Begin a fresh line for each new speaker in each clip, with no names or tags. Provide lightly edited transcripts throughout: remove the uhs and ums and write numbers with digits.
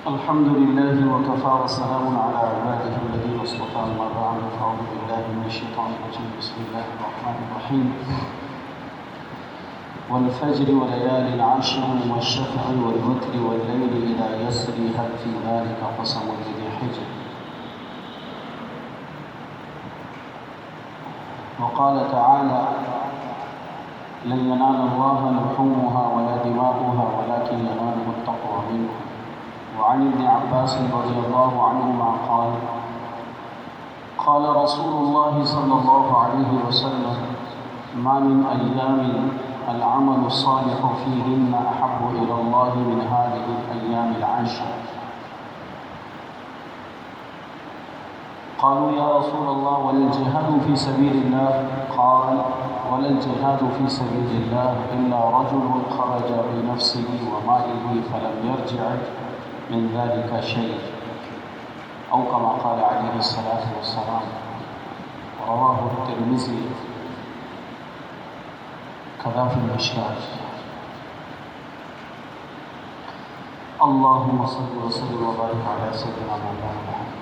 الحمد لله وكفى والسلام على عباده الذين اصطفى أما بعد فأعوذ بالله من الشيطان الرجيم بسم الله الرحمن الرحيم والفجر وليال عشر والشفع والوتر والليل إذا يسري هل في ذلك قسم لذي حجر وقال تعالى لن ينال الله لحومها ولا دماؤها ولكن يناله التقوى منكم وعن ابن عباس رضي الله عنهما قال رسول الله صلى الله عليه وسلم ما من أيام العمل الصالح فيهن أحب إلى الله من هذه الأيام العشر قالوا يا رسول الله ولا الجهاد في سبيل الله قال ولا الجهاد في سبيل الله إلا رجل خرج بنفسه وماله فلم يرجع من ذلك شيء أو كما قال عليه الصلاة والسلام رواه الترمذي كذا في المشكات اللهم صل وسلم وبارك على سيدنا مولانا محمد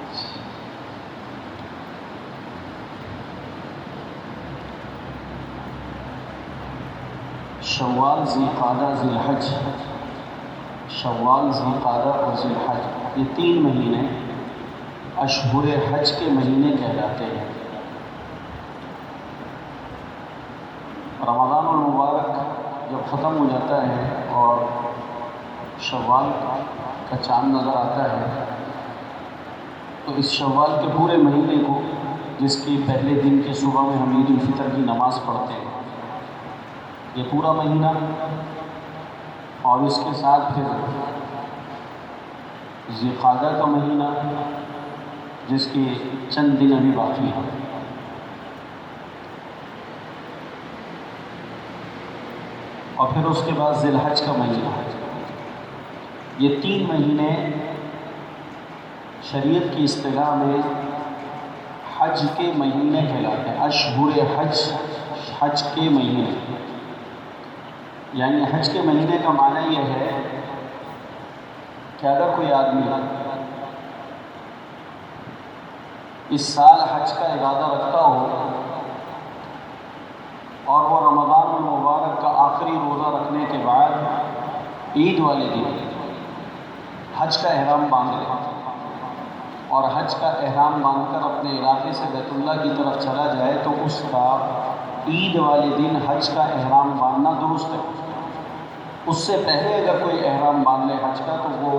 شوال ذی قعدہ ذی الحج شوال ذی قعدہ اور ذی الحج یہ تین مہینے اشہر حج کے مہینے کہلاتے ہیں۔ رمضان المبارک جب ختم ہو جاتا ہے اور شوال کا چاند نظر آتا ہے تو اس شوال کے پورے مہینے کو جس کی پہلے دن کے صبح میں ہم عید الفطر کی نماز پڑھتے ہیں یہ پورا مہینہ اور اس کے ساتھ پھر ذی قعدہ کا مہینہ جس کے چند دن ابھی باقی ہیں اور پھر اس کے بعد ذی الحج کا مہینہ یہ تین مہینے شریعت کی اصطلاح میں حج کے مہینے کہلاتے ہیں۔ اشہر حج حج کے مہینے یعنی حج کے مہینے کا معنی یہ ہے کہ اگر کوئی آدمی اس سال حج کا ارادہ رکھتا ہو اور وہ رمضان المبارک کا آخری روزہ رکھنے کے بعد عید والے دن حج کا احرام باندھ لے اور حج کا احرام باندھ کر اپنے علاقے سے بیت اللہ کی طرف چلا جائے تو اس کا عید والے دن حج کا احرام باندھنا درست ہے۔ اس سے پہلے اگر کوئی احرام باندھ لے حج کا تو وہ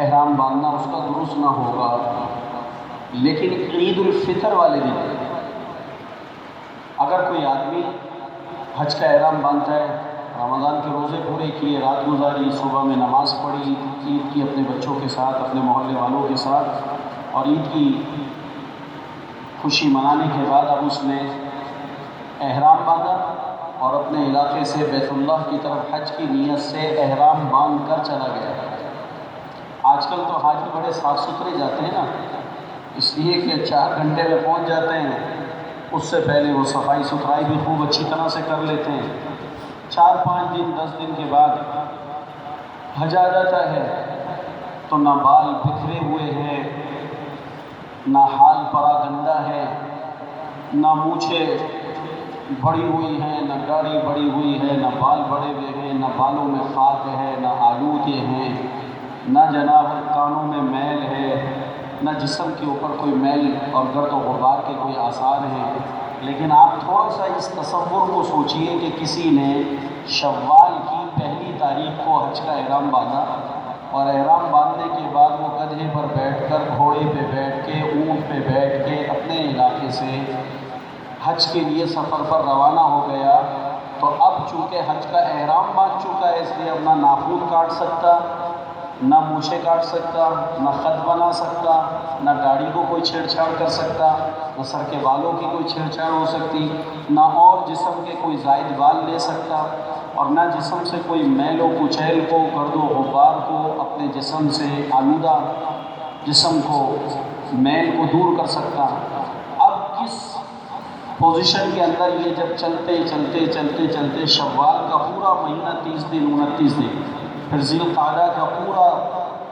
احرام باندھنا اس کا درست نہ ہوگا، لیکن عید الفطر والے دن اگر کوئی آدمی حج کا احرام باندھتا ہے، رمضان کے روزے پورے کیے، رات گزاری، صبح میں نماز پڑھی عید کی اپنے بچوں کے ساتھ، اپنے محلے والوں کے ساتھ، اور عید کی خوشی منانے کے بعد اب اس نے احرام باندھا اور اپنے علاقے سے بیت اللہ کی طرف حج کی نیت سے احرام باندھ کر چلا گیا۔ آج کل تو حاجی بڑے صاف ستھرے جاتے ہیں نا، اس لیے کہ 4 گھنٹے میں پہنچ جاتے ہیں، اس سے پہلے وہ صفائی ستھرائی بھی خوب اچھی طرح سے کر لیتے ہیں۔ 4-5 دن 10 دن کے بعد حج آ جاتا ہے تو نہ بال بکھرے ہوئے ہیں، نہ حال پرا گندا ہے، نہ مونچھیں بڑی ہوئی ہیں، نہ داڑھی بڑی ہوئی ہے، نہ بال بڑے ہوئے ہیں، نہ بالوں میں خاک ہے، نہ آلودگی ہیں، نہ جناب کانوں میں میل ہے، نہ جسم کے اوپر کوئی میل اور گرد و غبار کے کوئی آثار ہیں۔ لیکن آپ تھوڑا سا اس تصور کو سوچئے کہ کسی نے شوال کی پہلی تاریخ کو حج کا احرام باندھا اور احرام باندھنے کے بعد وہ گدھے پر بیٹھ کر، گھوڑے پہ بیٹھ کے، اونٹ پہ بیٹھ کے اپنے علاقے سے حج کے لیے سفر پر روانہ ہو گیا، تو اب چونکہ حج کا احرام باندھ چکا ہے اس لیے اب نہ ناخن کاٹ سکتا، نہ مونچھیں کاٹ سکتا، نہ خط بنا سکتا، نہ داڑھی کو کوئی چھیڑ چھاڑ کر سکتا، نہ سر کے بالوں کی کوئی چھیڑ چھاڑ ہو سکتی، نہ اور جسم کے کوئی زائد بال لے سکتا، اور نہ جسم سے کوئی میل و کچیل کو، گرد و غبار کو، اپنے جسم سے آلودہ جسم کو، میل کو دور کر سکتا۔ اب کس پوزیشن کے اندر یہ جب چلتے چلتے چلتے چلتے شوال کا پورا مہینہ 30 دن 29 دن، پھر ذی القعدہ کا پورا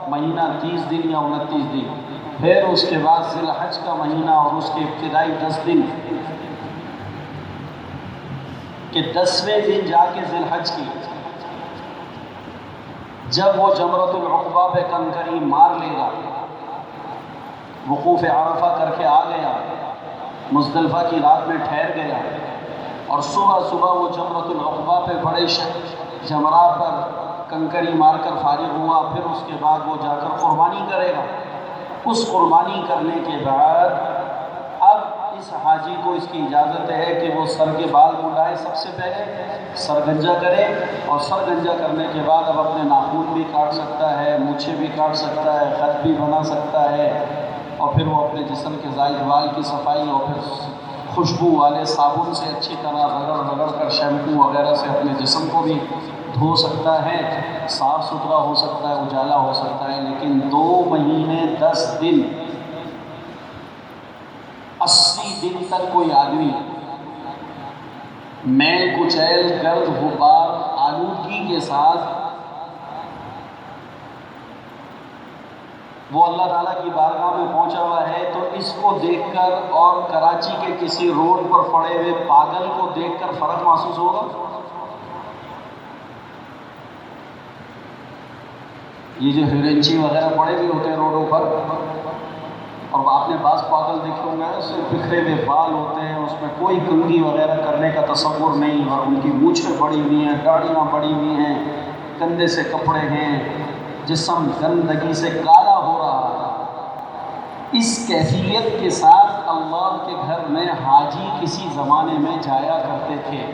مہینہ 30 دن یا 29 دن، پھر اس کے بعد ذی الحج کا مہینہ اور اس کے ابتدائی 10 دن، کہ 10ویں دن جا کے ذی الحج کی جب وہ جمرۃ العقبہ پہ کنکری مار لے گا، وقوف عرفہ کر کے آ گیا، مزدلفہ کی رات میں ٹھہر گیا، اور صبح صبح وہ جمرۃ العقبہ پہ بڑے جمرات پر کنکری مار کر فارغ ہوا، پھر اس کے بعد وہ جا کر قربانی کرے گا۔ اس قربانی کرنے کے بعد اب اس حاجی کو اس کی اجازت ہے کہ وہ سر کے بال منڈائے، سب سے پہلے سر گنجا کرے، اور سر گنجا کرنے کے بعد اب اپنے ناخن بھی کاٹ سکتا ہے، مونچھیں بھی کاٹ سکتا ہے، خط بھی بنا سکتا ہے، اور پھر وہ اپنے جسم کے زائد بال کی صفائی اور پھر خوشبو والے صابن سے اچھی طرح رگڑ رگڑ کر شیمپو وغیرہ سے اپنے جسم کو بھی دھو سکتا ہے، صاف ستھرا ہو سکتا ہے، اجالا ہو سکتا ہے۔ لیکن 2 مہینے 10 دن 80 دن تک کوئی آدمی میل کچیل گرد غبار آلودگی کے ساتھ وہ اللہ تعالیٰ کی بارگاہ میں پہنچا ہوا ہے، تو اس کو دیکھ کر اور کراچی کے کسی روڈ پر پڑے ہوئے پاگل کو دیکھ کر فرق محسوس ہوگا؟ یہ جو ہیرنچی وغیرہ پڑے ہوئے ہوتے ہیں روڈوں پر، اور آپ نے بعض پاگل دیکھے ہوں گے، اس سے بکھرے ہوئے بال ہوتے ہیں، اس میں کوئی کنگھی وغیرہ کرنے کا تصور نہیں، اور ان کی مونچھیں بڑی ہوئی ہیں، داڑھیاں بڑی ہوئی ہیں، گندے سے کپڑے ہیں، جسم گندگی سے کالا ہو رہا ہے۔ اس کیفیت کے ساتھ اللہ کے گھر میں حاجی کسی زمانے میں جایا کرتے تھے،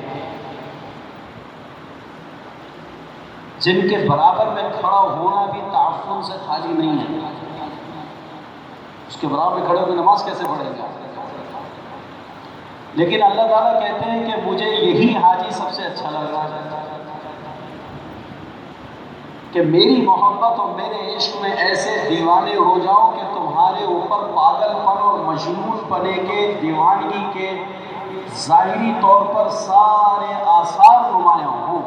جن کے برابر میں کھڑا ہونا بھی تعفن سے خالی نہیں ہے۔ اس کے برابر میں کھڑے ہو کے نماز کیسے پڑھیں گے؟ لیکن اللہ تعالیٰ کہتے ہیں کہ مجھے یہی حاجی سب سے اچھا لگ رہا ہے، کہ میری محبت اور میرے عشق میں ایسے دیوانے ہو جاؤ کہ تمہارے اوپر پاگل پن اور مجنون پنے کے، دیوانگی کے ظاہری طور پر سارے آثار نمایاں ہوں،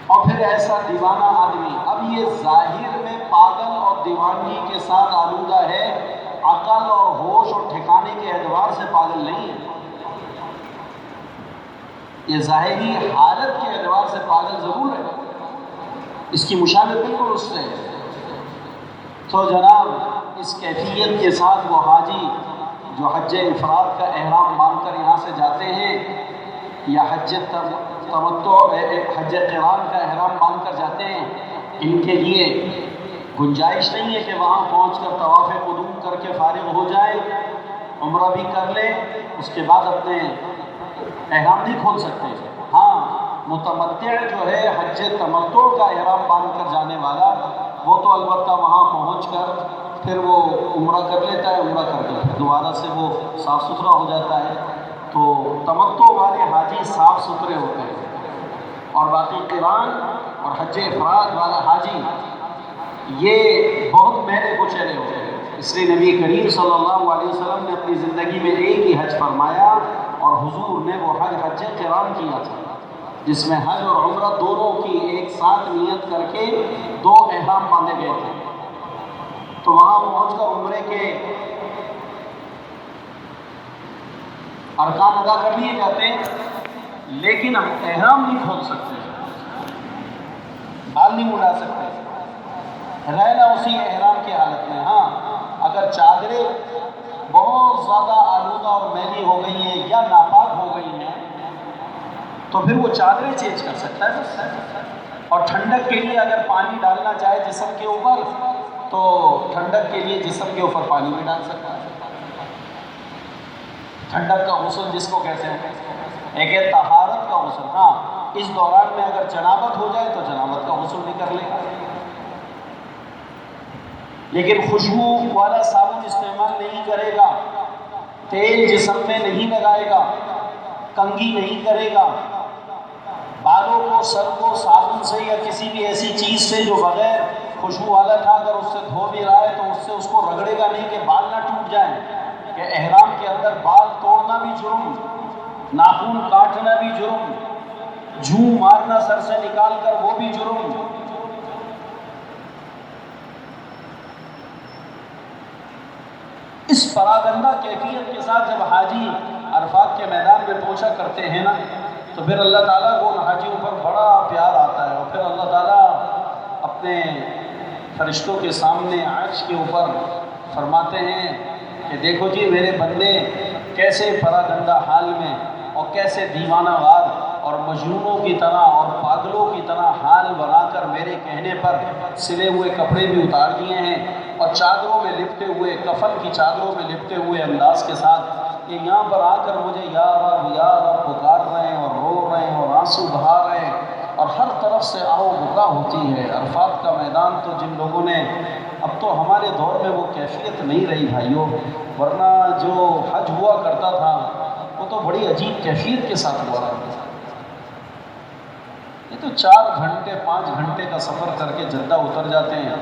اور پھر ایسا دیوانہ آدمی، اب یہ ظاہر میں پاگل اور دیوانگی کے ساتھ آلودہ ہے، عقل اور ہوش اور ٹھکانے کے اعتبار سے پاگل نہیں ہے، یہ ظاہری حالت کے اعتبار سے پاگل ضرور ہے، اس کی مشابہت بالکل اس سے ہے۔ تو جناب اس کیفیت کے ساتھ وہ حاجی جو حج افراد کا احرام باندھ کر یہاں سے جاتے ہیں، یا حج تمتع حج قران کا احرام باندھ کر جاتے ہیں، ان کے لیے گنجائش نہیں ہے کہ وہاں پہنچ کر طواف قدوم کر کے فارغ ہو جائیں، عمرہ بھی کر لیں، اس کے بعد اپنے احرام نہیں کھول سکتے۔ ہاں، متمتع جو ہے حج تمتع کا احرام باندھ کر جانے والا، وہ تو البتہ وہاں پہنچ کر پھر وہ عمرہ کر لیتا ہے، عمرہ کر کے پھر دوبارہ سے وہ صاف ستھرا ہو جاتا ہے۔ تو تمتع والے حاجی صاف ستھرے ہوتے ہیں، اور باقی قران اور حج افراد والا حاجی یہ بہت میلے کچیلے ہوتے ہیں۔ اس لیے نبی کریم صلی اللہ علیہ وسلم نے اپنی زندگی میں ایک ہی حج فرمایا، اور حضور نے وہ حج قران کیا تھا، جس میں حج اور عمرہ دونوں کی ایک ساتھ نیت کر کے 2 احرام باندھے گئے تھے۔ تو وہاں پہنچ کر عمرے کے ارکان ادا کر لیے جاتے ہیں، لیکن ہم احرام نہیں کھول سکتے، بال نہیں اڑا سکتے، رہنا اسی احرام کی حالت میں۔ ہاں، اگر چادریں بہت زیادہ آلودہ اور میلی ہو گئی ہیں یا ناپاک ہو گئی ہیں تو پھر وہ چادریں چینج کر سکتا ہے بس، اور ٹھنڈک کے لیے اگر پانی ڈالنا چاہے جسم کے اوپر تو ٹھنڈک کے لیے جسم کے اوپر پانی بھی ڈال سکتا ہے۔ ٹھنڈک کا غسل جس کو کہتے ہیں، ایک ہے طہارت کا غسل۔ ہاں، اس دوران میں اگر جنابت ہو جائے تو جنابت کا غسل بھی کر لے گا، لیکن خوشبو والا صابن استعمال نہیں کرے گا، تیل جسم میں نہیں لگائے گا، کنگھی نہیں کرے گا، بالوں کو سر کو صابن سے یا کسی بھی ایسی چیز سے جو بغیر خوشبو والا تھا اگر اس سے دھو بھی رہا ہے تو اس سے اس کو رگڑے گا نہیں کہ بال نہ ٹوٹ جائیں، کہ احرام کے اندر بال توڑنا بھی جرم، ناخن کاٹنا بھی جرم، جوں مارنا سر سے نکال کر وہ بھی جرم۔ اس پراگندہ کیفیت کے ساتھ جب حاجی عرفات کے میدان میں پہنچا کرتے ہیں نا، تو پھر اللہ تعالیٰ کو ان حاجیوں پر بڑا پیار آتا ہے، اور پھر اللہ تعالیٰ اپنے فرشتوں کے سامنے عرش کے اوپر فرماتے ہیں کہ دیکھو جی میرے بندے کیسے پراگندہ حال میں اور کیسے دیوانہ وار اور مجنونوں کی طرح اور پاگلوں کی طرح حال بنا کر میرے کہنے پر سلے ہوئے کپڑے بھی اتار دیے ہیں، اور چادروں میں لپٹے ہوئے، کفن کی چادروں میں لپٹے ہوئے انداز کے ساتھ یہ یہاں پر آ کر مجھے یا رب پکار رہے ہیں اور رو رہے ہیں اور آنسو بہا رہے ہیں، اور ہر طرف سے آہو بکا ہوتی ہے۔ عرفات کا میدان تو جن لوگوں نے، اب تو ہمارے دور میں وہ کیفیت نہیں رہی بھائیوں، ورنہ جو حج ہوا کرتا تھا وہ تو بڑی عجیب کیفیت کے ساتھ ہوا کرتا تھا۔ یہ تو 4 گھنٹے 5 گھنٹے کا سفر کر کے جدہ اتر جاتے ہیں،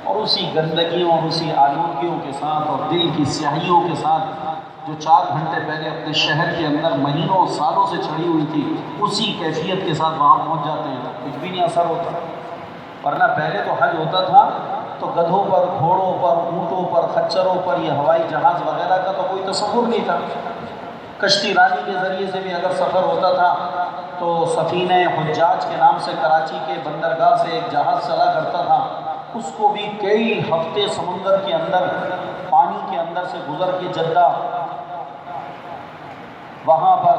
اور اسی گندگیوں اور اسی آلودگیوں کے ساتھ اور دل کی سیاہیوں کے ساتھ جو 4 گھنٹے پہلے اپنے شہر کے اندر مہینوں سالوں سے چڑھی ہوئی تھی، اسی کیفیت کے ساتھ وہاں پہنچ جاتے ہیں، کچھ بھی نہیں اثر ہوتا۔ ورنہ پہلے تو حج ہوتا تھا تو گدھوں پر، گھوڑوں پر، اونٹوں پر، خچروں پر، یہ ہوائی جہاز وغیرہ کا تو کوئی تصور نہیں تھا۔ کشتی رانی کے ذریعے سے بھی اگر سفر ہوتا تھا تو سفینہ حجاج کے نام سے کراچی کے بندرگاہ سے ایک جہاز چلا کرتا تھا، اس کو بھی کئی ہفتے سمندر کے اندر، پانی کے اندر سے گزر کے جدہ وہاں پر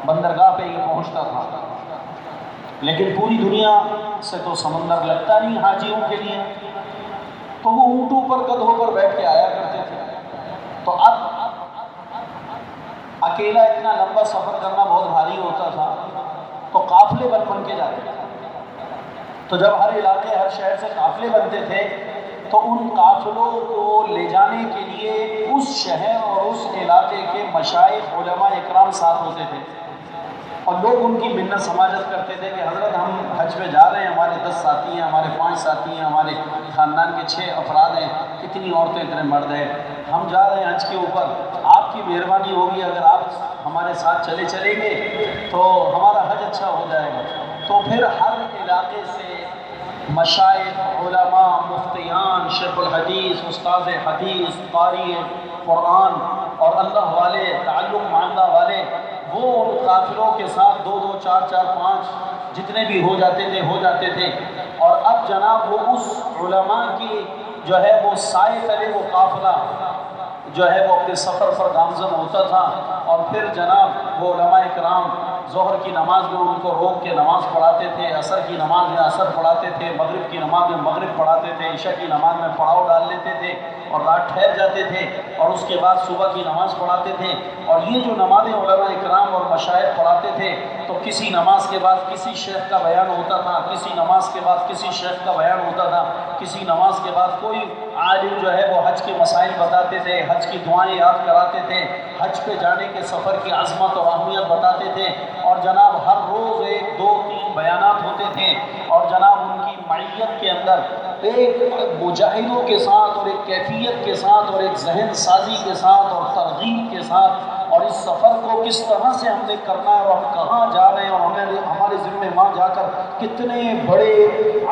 بندرگاہ پہ یہ پہنچتا تھا۔ لیکن پوری دنیا سے تو سمندر لگتا نہیں حاجیوں کے لیے، تو وہ اونٹوں پر، گدھوں پر بیٹھ کے آیا کرتے تھے۔ تو اب اکیلا اتنا لمبا سفر کرنا بہت بھاری ہوتا تھا، تو قافلے بن کے جاتے تھے۔ تو جب ہر علاقے، ہر شہر سے قافلے بنتے تھے تو ان قافلوں کو لے جانے کے لیے اس شہر اور اس علاقے کے مشائخ، علماء اکرام ساتھ ہوتے تھے، اور لوگ ان کی منت سماجت کرتے تھے کہ حضرت ہم حج پہ جا رہے ہیں، ہمارے 10 ساتھی ہیں، ہمارے 5 ساتھی ہیں، ہمارے خاندان کے 6 افراد ہیں، اتنی عورتیں، اتنے مرد ہیں، ہم جا رہے ہیں حج کے اوپر، آپ کی مہربانی ہوگی اگر آپ ہمارے ساتھ چلیں گے تو ہمارا حج اچھا ہو جائے گا۔ تو پھر ہر علاقے سے مشائخ، علماء، مفتیان، شیخ الحدیث، استاذ حدیث، قاری قرآن اور اللہ والے، تعلق معاملہ والے، وہ ان قافلوں کے ساتھ 2 4 5 جتنے بھی ہو جاتے تھے، اور اب جناب وہ اس علماء کی جو ہے وہ سائے تلے وہ قافلہ جو ہے وہ اپنے سفر پر گامزن ہوتا تھا، اور پھر جناب وہ علماء کرام ظہر کی نماز میں ان کو روک کے نماز پڑھاتے تھے، عصر کی نماز میں عصر پڑھاتے تھے، مغرب کی نماز میں مغرب پڑھاتے تھے، عشاء کی نماز میں پڑاؤ ڈال لیتے تھے اور رات ٹھہر جاتے تھے، اور اس کے بعد صبح کی نماز پڑھاتے تھے۔ اور یہ جو نمازیں علماء کرام اور مشائخ پڑھاتے تھے، تو کسی نماز کے بعد کسی شیخ کا بیان ہوتا تھا، کسی نماز کے بعد کسی شیخ کا بیان ہوتا تھا، کسی نماز کے بعد کوئی عالم جو ہے وہ حج کے مسائل بتاتے تھے، حج کی دعائیں یاد کراتے تھے، حج پہ جانے کے سفر کی عظمت اور اہمیت بتاتے تھے، اور جناب ہر روز 1 2 3 بیانات ہوتے تھے، اور جناب ان کی معیت کے اندر ایک مجاہدوں کے ساتھ اور ایک کیفیت کے ساتھ اور ایک ذہن سازی کے ساتھ اور ترغیب کے ساتھ، اور اس سفر کو کس طرح سے ہم نے کرنا ہے اور ہم کہاں جا رہے ہیں، اور ہمارے ذمہ وہاں جا کر کتنے بڑے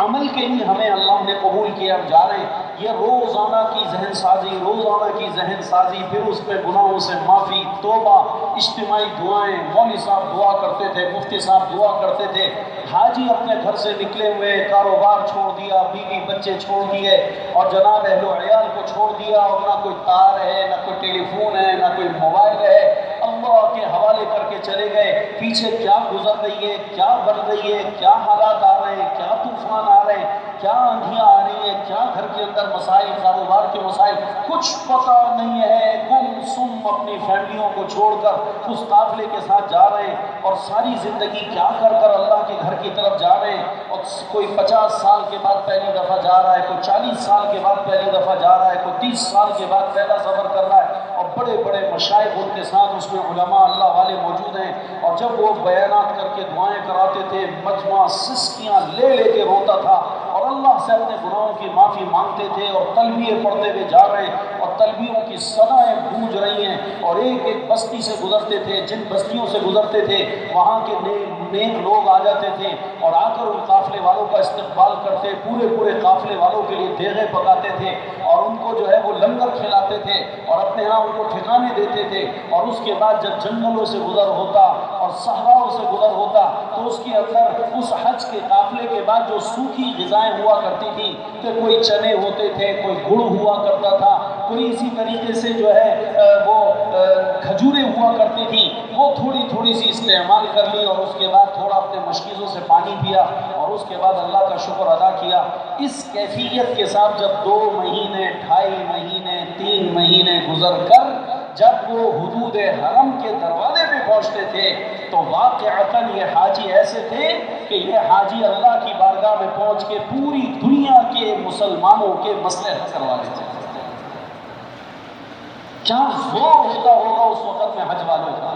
عمل کے لیے ہمیں اللہ نے قبول کیا، ہم جا رہے ہیں، یہ روزانہ کی ذہن سازی، روزانہ کی ذہن سازی، پھر اس پہ گناہوں سے معافی، توبہ، اجتماعی دعائیں، مولوی صاحب دعا کرتے تھے، مفتی صاحب دعا کرتے تھے، حاجی اپنے گھر سے نکلے ہوئے، کاروبار چھوڑ دیا، بیوی بچے چھوڑ دیے، اور جناب اہل و عیال کو چھوڑ دیا، اور نہ کوئی تار ہے، نہ کوئی ٹیلی فون ہے، نہ کوئی موبائل ہے، اللہ کے حوالے کر کے چلے گئے۔ پیچھے کیا گزر رہی ہے، کیا بن رہی ہے، کیا حالات آ رہے ہیں، کیا طوفان آ رہے ہیں، کیا آندھیاں آ رہی ہیں، کیا گھر کے اندر مسائل، کاروبار کے مسائل، کچھ پتہ نہیں ہے، گم سم اپنی فیملیوں کو چھوڑ کر اس قافلے کے ساتھ جا رہے ہیں، اور ساری زندگی کیا کر اللہ کے گھر کی طرف جا رہے ہیں، اور کوئی 50 سال کے بعد پہلی دفعہ جا رہا ہے، کوئی 40 سال کے بعد پہلی دفعہ جا رہا ہے، کوئی 30 سال کے بعد پہلا سفر کر رہا ہے، اور بڑے بڑے مشائخ ان کے ساتھ، اس میں علماء اللہ والے موجود ہیں، اور جب وہ بیانات کر کے دعائیں کراتے تھے، مجمع سسکیاں لے کے روتا تھا، اور اللہ سے اپنے گناہوں کی معافی مانگتے تھے، اور تلبیے پڑھتے ہوئے جا رہے ہیں، اور تلبیوں کی صدائیں گونج رہی ہیں، اور ایک ایک بستی سے گزرتے تھے، جن بستیوں سے گزرتے تھے وہاں کے نیک لوگ آ جاتے تھے اور آ کر ان قافلے والوں کا استقبال کرتے، پورے قافلے والوں کے لیے دیگیں پکاتے تھے اور ان کو جو ہے وہ لنگر کھلاتے تھے اور اپنے ہاں ان کو ٹھکانے دیتے تھے، اور اس کے بعد جب جنگلوں سے گزر ہوتا اور صحراؤں سے گزر ہوتا تو اس کے اندر اس حج کے قافلے کے بعد جو سوکھی غذائیں ہوا کرتی تھی کہ کوئی چنے ہوتے تھے، کوئی گڑ ہوا کرتا تھا، کوئی اسی طریقے سے جو ہے وہ کھجوریں ہوا کرتی تھی، وہ تھوڑی سی استعمال کر لی اور اس کے بعد تھوڑا اپنے مشکیزوں سے پانی پیا اور اس کے بعد اللہ کا شکر ادا کیا۔ اس کیفیت کے ساتھ جب 2 مہینے، 2.5 مہینے، 3 مہینے گزر کر جب وہ حدود حرم کے دروازے پہ پہنچتے تھے تو واقعتاً یہ حاجی ایسے تھے کہ یہ حاجی اللہ کی بارگاہ میں پہنچ کے پوری دنیا کے مسلمانوں کے مسئلے حل کروا لیتے تھے۔ کیا زور ہوتا ہوگا اس وقت میں حج والوں کا،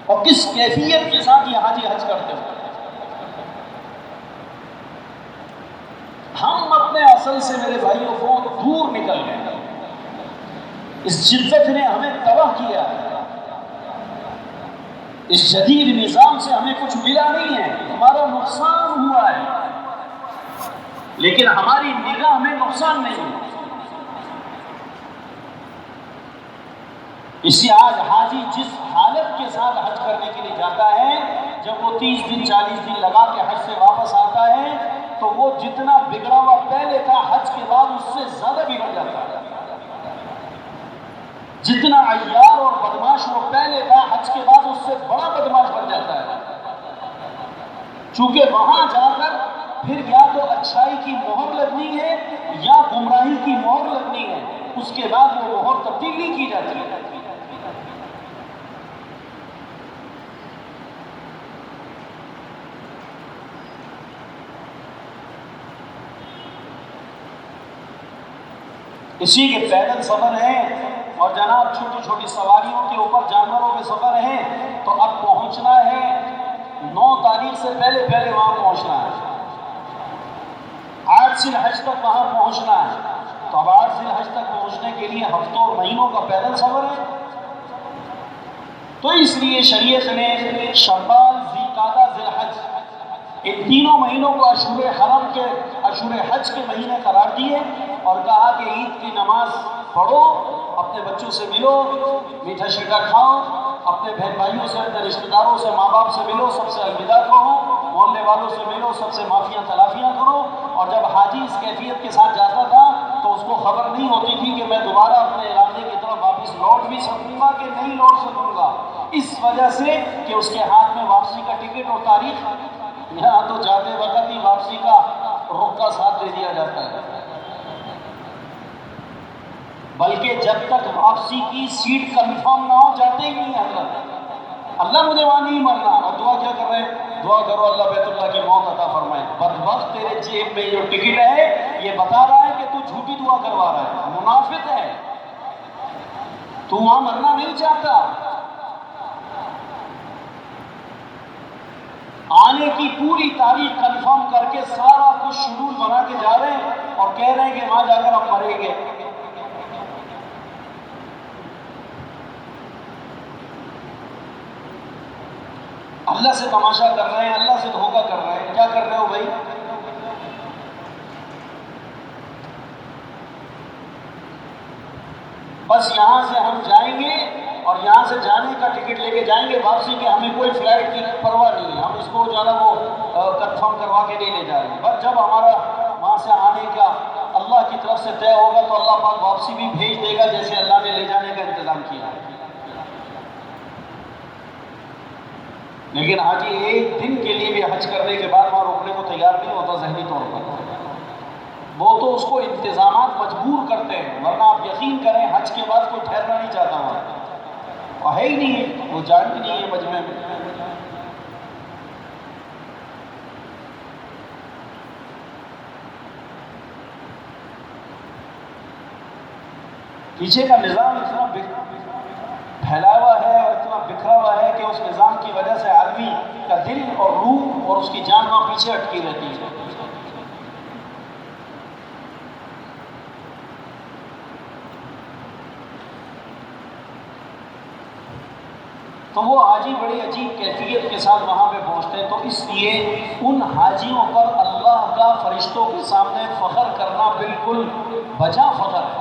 اور کس کیفیت کے ساتھ یہ حاجی حج کرتے ہو۔ ہم اپنے اصل سے میرے بھائیوں کو دور نکل گئے، اس جدت نے ہمیں تباہ کیا، اس جدید نظام سے ہمیں کچھ ملا نہیں ہے، ہمارا نقصان ہوا ہے، لیکن ہماری نگاہ میں نقصان نہیں ہے۔ اس سے آج حاجی جس حالت کے ساتھ حج کرنے کے لیے جاتا ہے، جب وہ 30 دن 40 دن لگا کے حج سے واپس آتا ہے تو وہ جتنا بگڑا ہوا پہلے تھا حج کے بعد اس سے زیادہ بگڑ جاتا ہے، جتنا عیار اور بدماش وہ پہلے تھا حج کے بعد اس سے بڑا بدماش بن جاتا ہے، چونکہ وہاں جا کر پھر یا تو اچھائی کی مہر لگنی ہے یا گمراہی کی مہر لگنی ہے، اس کے بعد وہ مہر تبدیل نہیں کی جاتی ہے۔ اسی کے پیدل سفر ہیں اور جناب چھوٹی چھوٹی سواریوں کے اوپر جانوروں کے سفر ہیں، تو اب پہنچنا ہے 9 تاریخ سے پہلے وہاں پہنچنا ہے، 8 ذی الحج تک وہاں پہنچنا ہے، تو اب 8 ذی الحج تک پہنچنے کے لیے ہفتوں اور مہینوں کا پیدل سفر ہے۔ تو اس لیے شریعت نے شوال، ذی القعدہ، ذی الحج ان تینوں مہینوں کو اشہر حج کے مہینے قرار دیے اور کہا کہ عید کی نماز پڑھو، اپنے بچوں سے ملو، میٹھا شیٹھا کھاؤ، اپنے بہن بھائیوں سے، اپنے رشتہ داروں سے، ماں باپ سے ملو، سب سے الوداع کہو، محلے والوں سے ملو، سب سے معافیاں تلافیاں کرو۔ اور جب حاجی اس کیفیت کے ساتھ جاتا تھا تو اس کو خبر نہیں ہوتی تھی کہ میں دوبارہ اپنے علاقے کی طرف واپس لوٹ بھی سکوں گا کہ نہیں لوٹ سکوں گا، اس وجہ سے کہ اس کے ہاتھ میں واپسی کا ٹکٹ اور تاریخ، یہاں تو جاتے وقت ہی واپسی کا رخ کا ساتھ دے دیا جاتا ہے، بلکہ جب تک واپسی کی سیٹ کنفرم نہ ہو جاتے ہی نہیں ہے حضرت، اللہ مجھے وہاں نہیں مرنا، اور دعا کیا کر رہے ہیں؟ دعا کرو اللہ بیت اللہ کی موت عطا فرمائے۔ بدبخت تیرے جیب میں جو ٹکٹ ہے یہ بتا رہا ہے کہ تو جھوٹی دعا کروا رہا ہے، منافق ہے، تو وہاں مرنا نہیں چاہتا۔ آنے کی پوری تاریخ کنفرم کر کے سارا کچھ شیڈول بنا کے جا رہے ہیں اور کہہ رہے ہیں کہ وہاں جا کر ہم مریں گے۔ اللہ سے تماشا کر رہے ہیں، اللہ سے دھوکہ کر رہے ہیں۔ کیا کر رہے ہو بھائی؟ بس یہاں سے ہم جائیں گے اور یہاں سے جانے کا ٹکٹ لے کے جائیں گے، واپسی کے ہمیں کوئی فلائٹ کی پرواہ نہیں ہے، ہم اس کو جو ہے نا وہ کنفرم کروا کے نہیں لے جا رہے ہیں۔ بس جب ہمارا وہاں سے آنے کا اللہ کی طرف سے طے ہوگا تو اللہ پاک واپسی بھی بھیج دے گا، جیسے اللہ نے لے جانے کا انتظام کیا ہے۔ لیکن حاجی ایک دن کے لیے بھی حج کرنے کے بعد وہاں روکنے کو تیار نہیں ہوتا ذہنی طور پر، وہ تو اس کو انتظامات مجبور کرتے ہیں، ورنہ آپ یقین کریں حج کے بعد کوئی ٹھہرنا نہیں چاہتا وہاں، اور ہے ہی نہیں ہے، وہ جان بھی نہیں ہے مجمع میں۔ پیچھے کا نظام اتنا پھیلا ہوا ہے اور اتنا بکھرا ہوا ہے کہ اس نظام کی وجہ سے آدمی کا دل اور روح اور اس کی جان وہاں پیچھے اٹکی رہتی ہے۔ تو وہ حاجی بڑی عجیب کیفیت کے ساتھ وہاں پہ پہنچتے ہیں، تو اس لیے ان حاجیوں پر اللہ کا فرشتوں کے سامنے فخر کرنا بالکل بجا فخر ہے۔